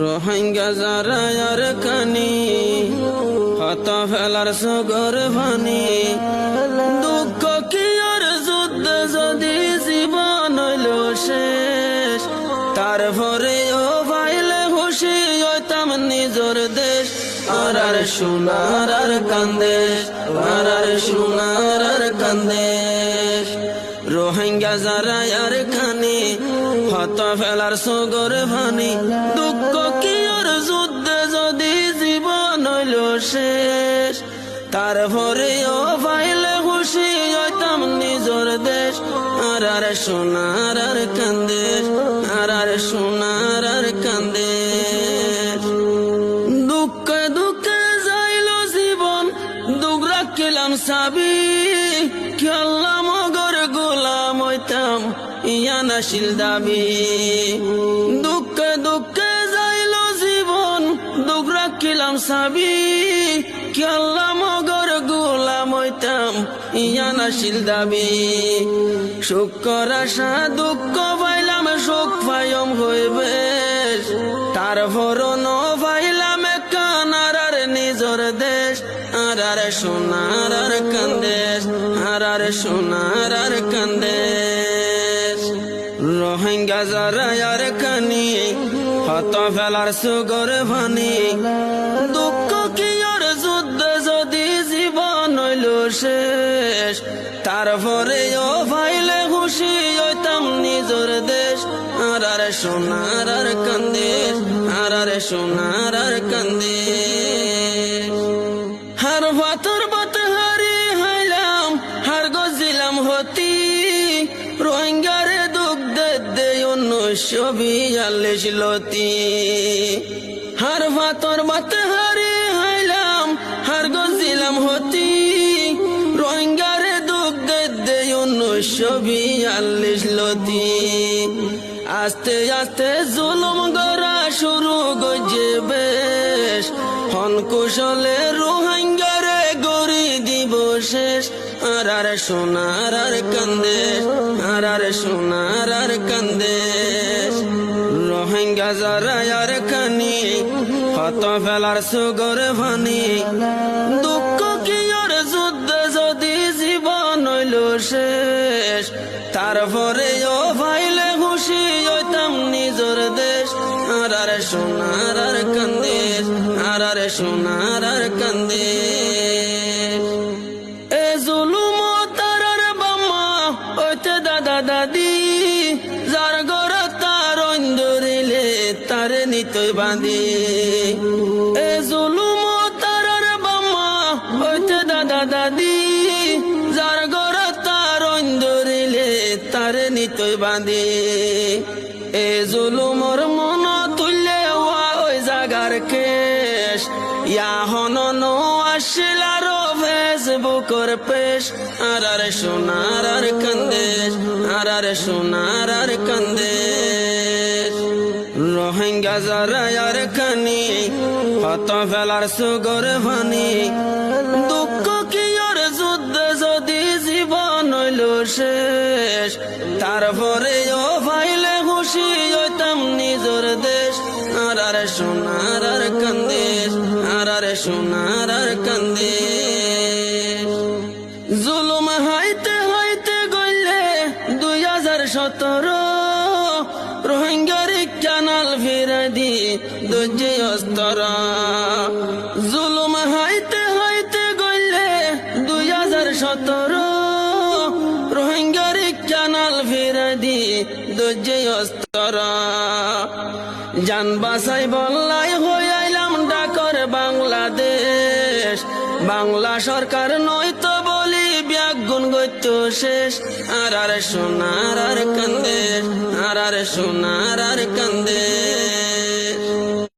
রোহিঙ্গা যারা আর কানি হত ফেলার সগর ভানি দুঃখ কি আর যুদ্ধ যদি জীবন হইল শেষ তারপরেও পাইলে খুশি হইতাম নিজর দেশ আর আর সোনার আর কান্দেশ আর আর সোনার আর কান্দেশ রোহিঙ্গা যারা আর খানি হত ফেলার সগর ভানি দুঃখ কি আর যুদ্ধে যদি জীবন হইল শেষ তারপরেও পাইলে খুশি হইতাম নিজর দেশ আর আর সোনার আর কান্দেশ আর আর সোনার আর কান্দেশ দুঃখে দুঃখে যাইল জীবন দুঃখ রাখিলাম সাবি খেললাম মগর গোলাম হইতাম ইয়া নাশিল দাবি দুঃখে দুঃখে যাইল জীবন দুঃখ রাখিলাম সাবি খেললাম মগর গোলাম হইতাম ইয়া নাশিল দাবি সুখ আশা দুঃখ পাইলাম সুখ পাইম হইবে তারপরও ন পাইলাম কানার আর নিজর দেশ আর আর সোনার আর কান্দেশ আর আর সোনার আর কান্দেশ রোহিঙ্গা যারা আর কানি হত ফেলার সুগর ভানি দুঃখ কি আর যুদ্ধ যদি জীবন হইল শেষ তারপরেও পাইলে খুশি হইতাম নিজর দেশ আর আর সোনার আর কান্দেশ আর আর সোনার আর কান্দেশ হার ভাতর বাত হারি হাইলাম হার গজিলাম হতি রোহিঙ্গারে দুঃখ দে 1942 লতি হার ভাতর বাত হারি হাইলাম হার গজিলাম হতি রোহিঙ্গারে দুঃখ দে 1942 লতি আস্তে আস্তে জুলুম গড়া শুরু গজে বেশ হন কুশলে রোহিঙ্গারে গড়ি দিব শেষ আর আর সোনার আর কান্দেশ আর আর সোনার আর কান্দেশ রোহিঙ্গা যারা আর কানি হত ফেলার সুগর ভানি দুঃখ কি আর যুদ্ধ যদি জীবন হইল শেষ তারপরেও পাইলে খুশি হইতাম নিজর দেশ আর আর সোনার আর কান্দেশ আর আর সোনার আর কান্দেশ এ জুলুম তারার বাম্মা হইতে দাদা দাদি যার ঘর তার অন্ধরিলে তার নিতই বাঁধি এ জুলুম তারার বাম্মা হইতে দাদা দাদি যার ঘর তার অন্ধরিলে তার নিতই বাঁধি এ জুলুমর মন তুললে ওই জাগার কেশ ইয়া হন আসিল আরো ফেসবুকর পেশ আর আর সোনার আর কান্দেশ আর আর সোনার আর কান্দেশ রোহিঙ্গা যারা আর কানি হত ফেলার সুগর ভানি দুঃখ কি আর যুদ্ধ যদি জীবন হইল শেষ তারপরেও পাইলে খুশি হইতাম নিজর দেশ আর আর সোনার আর কান্দেশ আর আর সোনার আর কান্দেশ জুলুম হাইতে হাইতে গইলে 2017 রোহিঙ্গার কানাল ফিরে দি দুজে অস্তর জুলুম হাইতে হাইতে গইলে 2017 রোহিঙ্গার কানাল ফিরে দি দুজে অস্তর জান বাসাই বল্লাই হইলাম ডাকর বাংলাদেশ বাংলা সরকার নয়তো বলি ব্যাগুন গত্য শেষ আর আর সোনার আর কান্দেশ আর আর সোনার আর কান্দেশ